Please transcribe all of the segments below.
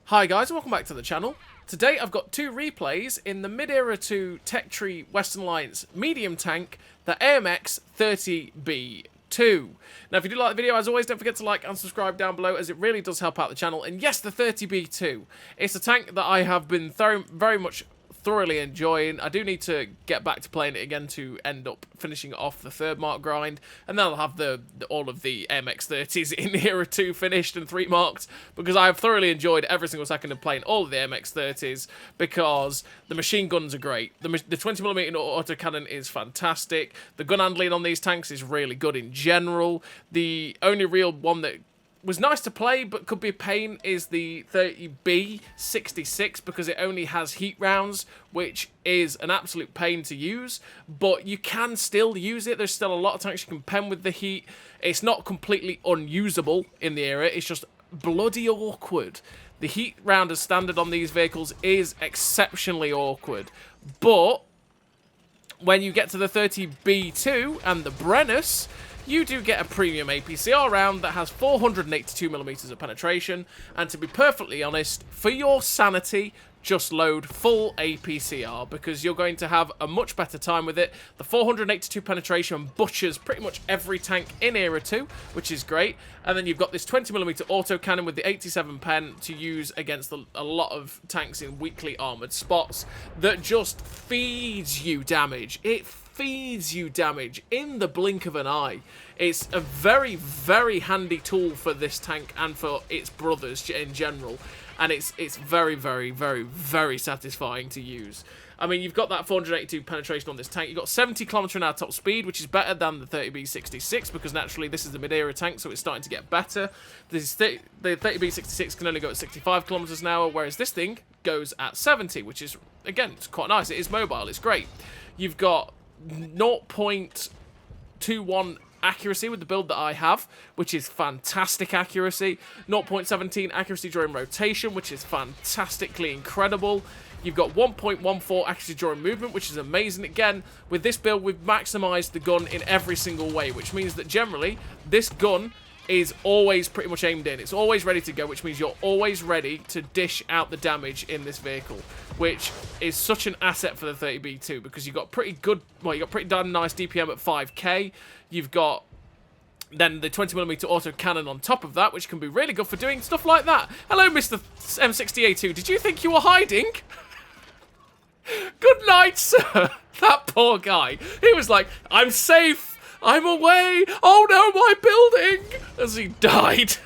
Hi guys, and welcome back to the channel. Today I've got two replays in the mid-era 2 Tech Tree Western Alliance medium tank, the AMX 30B2. Now if you do like the video, as always, don't forget to like and subscribe down below, as it really does help out the channel. And yes, the 30B2. It's a tank that I have been very much thoroughly enjoying. I do need to get back to playing it again to end up finishing off the third mark grind, and then I'll have all of the MX 30s in Era 2 finished and 3 marked, because I've thoroughly enjoyed every single second of playing all of the MX 30s, because the machine guns are great. The 20mm autocannon is fantastic. The gun handling on these tanks is really good in general. The only real one that was nice to play but could be a pain is the 30B66, because it only has heat rounds, which is an absolute pain to use, but you can still use it. There's still a lot of tanks you can pen with the heat. It's not completely unusable in the era, it's just bloody awkward. The heat round as standard on these vehicles is exceptionally awkward, but when you get to the 30B2 and the Brennus, you do get a premium APCR round that has 482mm of penetration, and to be perfectly honest, for your sanity, just load full APCR, because you're going to have a much better time with it. The 482 penetration butchers pretty much every tank in Era 2, which is great, and then you've got this 20mm autocannon with the 87 pen to use against a lot of tanks in weakly armoured spots that just feeds you damage. It feeds you damage in the blink of an eye. It's a very handy tool for this tank and for its brothers in general, and it's very satisfying to use. I mean, you've got that 482 penetration on this tank. You've got 70 km/h top speed, which is better than the 30B66, because naturally this is the mid-era tank, so it's starting to get better. The 30B66 can only go at 65 km/h, whereas this thing goes at 70, which is, again, it's quite nice. It is mobile, it's great. You've got 0.21 accuracy with the build that I have, which is fantastic accuracy. 0.17 accuracy during rotation, which is fantastically incredible. You've got 1.14 accuracy during movement, which is amazing. Again, with this build, we've maximized the gun in every single way, which means that generally, this gun is always pretty much aimed in. It's always ready to go, which means you're always ready to dish out the damage in this vehicle, which is such an asset for the 30B2, because you've got pretty good, well, you've got pretty darn nice DPM at 5k. You've got then the 20mm autocannon on top of that, which can be really good for doing stuff like that. Hello, Mr. M60A2. Did you think you were hiding? Good night, sir. That poor guy. He was like, I'm safe. I'm away! Oh no, my building! As he died.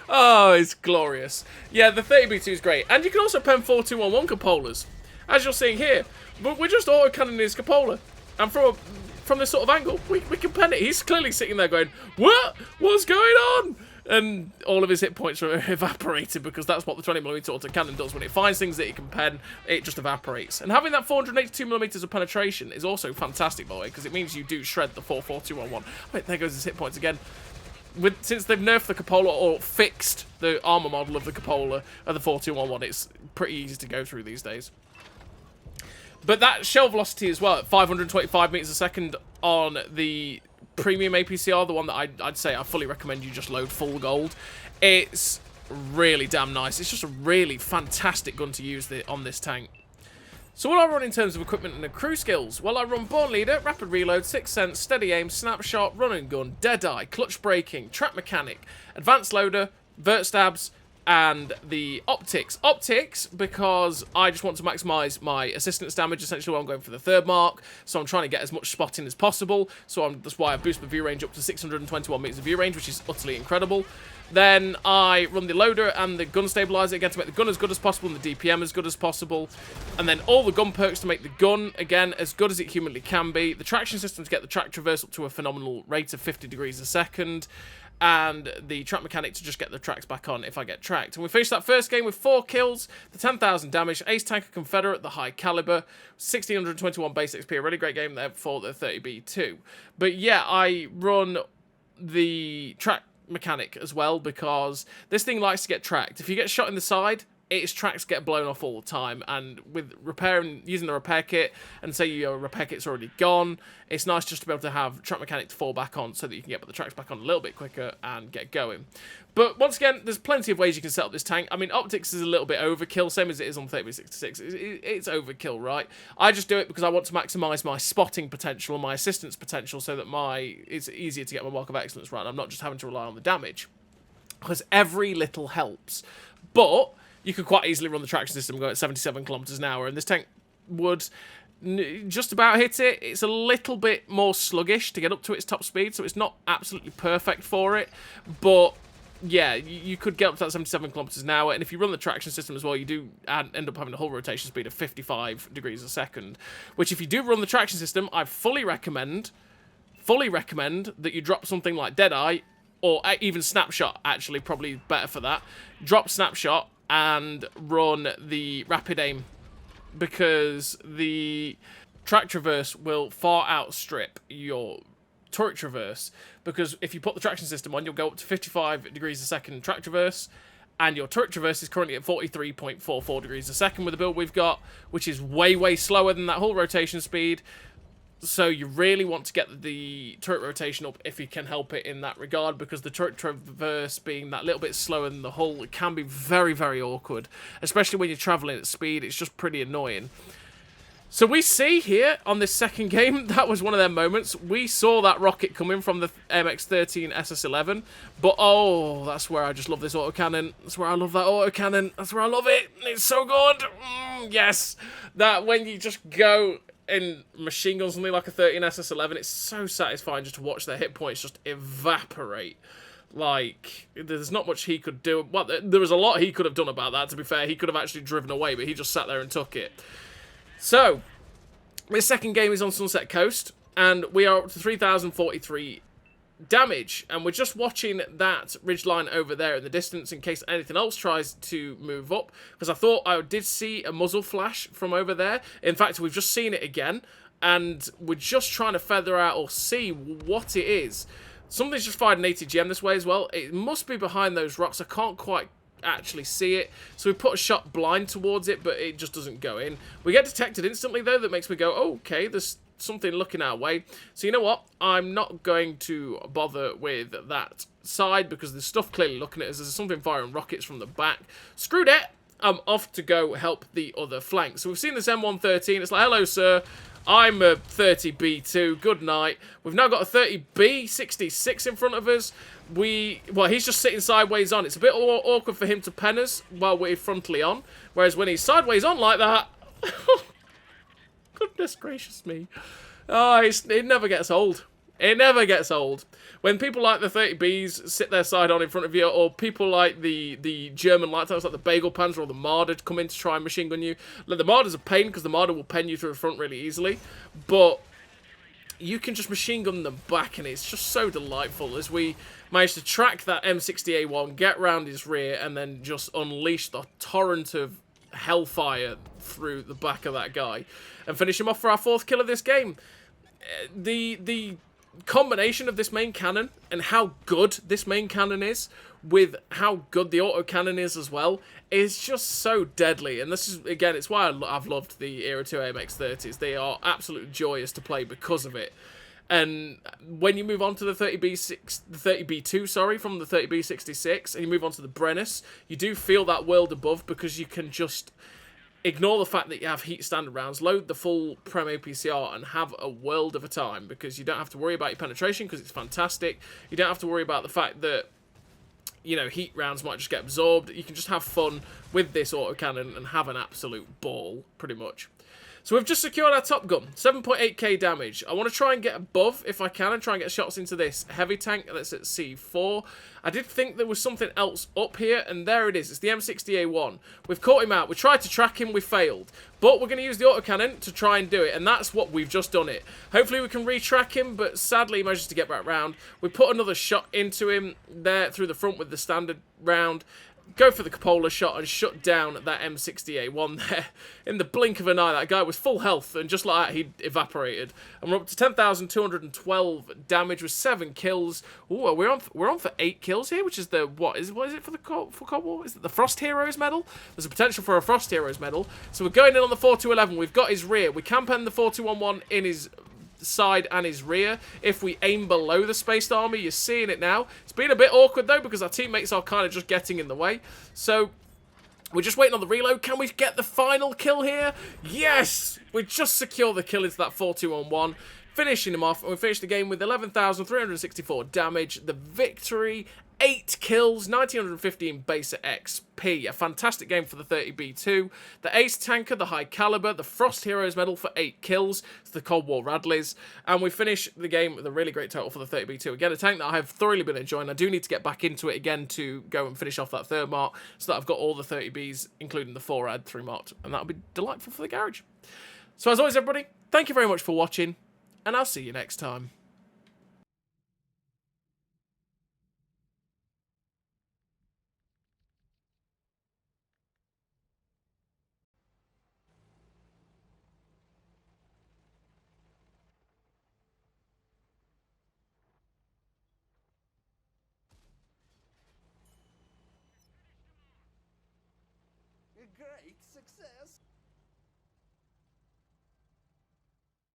Oh, it's glorious. Yeah, the 30B2 is great. And you can also pen 4211 cupolas, as you're seeing here. But we're just auto-cannoning his cupola. And from this sort of angle, we can pen it. He's clearly sitting there going, what? What's going on? And all of his hit points are evaporated, because that's what the 20mm autocannon does. When it finds things that it can pen, it just evaporates. And having that 482mm of penetration is also fantastic, by the way, because it means you do shred the 44211. Wait, there goes his hit points again. Since they've nerfed the cupola, or fixed the armor model of the cupola of the 4211, it's pretty easy to go through these days. But that shell velocity as well, at 525 meters a second on the premium APCR, the one that I'd say I fully recommend you just load full gold. It's really damn nice. It's just a really fantastic gun to use on this tank. So what I run in terms of equipment and the crew skills? Well, I run Born Leader, Rapid Reload, Sixth Sense, Steady Aim, Snapshot, Run and Gun, Deadeye, Clutch Braking, Track Mechanic, Advanced Loader, Vert Stabs, and the Optics. Optics, because I just want to maximise my assistance damage, essentially while I'm going for the third mark, so I'm trying to get as much spotting as possible, so that's why I boost my view range up to 621 meters of view range, which is utterly incredible. Then I run the loader and the gun stabilizer, again, to make the gun as good as possible and the DPM as good as possible, and then all the gun perks to make the gun, again, as good as it humanly can be. The traction system to get the track traverse up to a phenomenal rate of 50 degrees a second, and the track mechanic to just get the tracks back on if I get tracked. And we finished that first game with 4 kills, the 10,000 damage, Ace Tanker Confederate, the high caliber, 1621 base XP, a really great game there for the 30B2. But yeah, I run the track mechanic as well, because this thing likes to get tracked. If you get shot in the side, its tracks get blown off all the time, and with using the repair kit, and say your repair kit's already gone, it's nice just to be able to have track mechanic to fall back on so that you can get the tracks back on a little bit quicker and get going. But once again, there's plenty of ways you can set up this tank. I mean, optics is a little bit overkill, same as it is on 30B66. It's overkill, right? I just do it because I want to maximise my spotting potential and my assistance potential so that it's easier to get my mark of excellence right. I'm not just having to rely on the damage, because every little helps. But you could quite easily run the traction system going at 77 kilometers an hour, and this tank would just about hit it. It's a little bit more sluggish to get up to its top speed, so it's not absolutely perfect for it, but yeah, you could get up to that 77 kilometers an hour, and if you run the traction system as well, you do end up having a hull rotation speed of 55 degrees a second, which if you do run the traction system, I fully recommend that you drop something like Deadeye, or even Snapshot, actually, probably better for that. Drop Snapshot and run the Rapid Aim, because the track traverse will far outstrip your turret traverse, because if you put the traction system on, you'll go up to 55 degrees a second track traverse, and your turret traverse is currently at 43.44 degrees a second with the build we've got, which is way, way slower than that hull rotation speed. So you really want to get the turret rotation up if you can help it in that regard, because the turret traverse being that little bit slower than the hull, it can be very, very awkward, especially when you're traveling at speed. It's just pretty annoying. So we see here on this second game, that was one of their moments. We saw that rocket coming from the AMX 13 SS11, but oh, that's where I just love this autocannon. That's where I love that autocannon. That's where I love it. It's so good. Yes, that when you just go and machine gun something like a 13 SS11, it's so satisfying just to watch their hit points just evaporate. Like, there's not much he could do. Well, there was a lot he could have done about that, to be fair. He could have actually driven away, but he just sat there and took it. So, this second game is on Sunset Coast, and we are up to 3,043 damage, and we're just watching that ridgeline over there in the distance in case anything else tries to move up, because I thought I did see a muzzle flash from over there. In fact, we've just seen it again, and we're just trying to feather out or see what it is. Something's just fired an ATGM this way as well. It must be behind those rocks. I can't quite actually see it, so we put a shot blind towards it, but it just doesn't go in. We get detected instantly though. That makes me go, oh, okay, there's something looking our way. So you know what, I'm not going to bother with that side, because there's stuff clearly looking at us. There's something firing rockets from the back. Screw that, I'm off to go help the other flank. So we've seen this M113. It's like, hello sir, I'm a 30B2, good night. We've now got a 30B66 in front of us. Well, he's just sitting sideways on. It's a bit awkward for him to pen us while we're frontally on. Whereas when he's sideways on like that, goodness gracious me. Oh, it never gets old. It never gets old. When people like the 30Bs sit their side on in front of you, or people like the German light tanks like the Bagel Panzer or the Marder come in to try and machine gun you. Like, the Marder's a pain because the Marder will pen you through the front really easily. But you can just machine gun them back, and it's just so delightful as we manage to track that M60A1, get round his rear, and then just unleash the torrent of hellfire through the back of that guy and finish him off for our 4th kill of this game. The combination of this main cannon and how good this main cannon is with how good the autocannon is as well is just so deadly. And this is, again, it's why I've loved the Era 2 AMX 30s. They are absolutely joyous to play because of it. And when you move on to the 30B2, sorry, from the 30B66, and you move on to the Brennus, you do feel that world above, because you can just ignore the fact that you have heat standard rounds, load the full Prem APCR, and have a world of a time, because you don't have to worry about your penetration, because it's fantastic. You don't have to worry about the fact that, you know, heat rounds might just get absorbed. You can just have fun with this autocannon and have an absolute ball, pretty much. So we've just secured our Top Gun, 7.8k damage. I want to try and get above, if I can, and try and get shots into this heavy tank that's at C4. I did think there was something else up here, and there it is. It's the M60A1. We've caught him out. We tried to track him. We failed. But we're going to use the autocannon to try and do it, and that's what we've just done it. Hopefully we can retrack him, but sadly he manages to get back round. We put another shot into him there through the front with the standard round. go for the cupola shot and shut down that M60A1 there. In the blink of an eye, that guy was full health, and just like that, he evaporated. And we're up to 10,212 damage with 7 kills. Ooh, we're on for 8 kills here, which is the, what is it for the Cold War? Is it the Frost Heroes medal? There's a potential for a Frost Heroes medal. So we're going in on the 4211. We've got his rear. We can pen the 4211 in his side and his rear. If we aim below the Spaced Army, you're seeing it now. It's been a bit awkward though, because our teammates are kind of just getting in the way. So we're just waiting on the reload. Can we get the final kill here? Yes! We just secure the kill into that 4-2-on-1, finishing him off, and we finish the game with 11,364 damage. The victory, 8 kills, 1915 base XP. A fantastic game for the 30B2. The Ace Tanker, the High Caliber, the Frost Heroes medal for 8 kills. It's the Cold War Radleys. And we finish the game with a really great total for the 30B2. Again, a tank that I have thoroughly been enjoying. I do need to get back into it again to go and finish off that third mark, so that I've got all the 30Bs, including the 4 ad 3 marked. And that'll be delightful for the garage. So as always, everybody, thank you very much for watching, and I'll see you next time. A great success.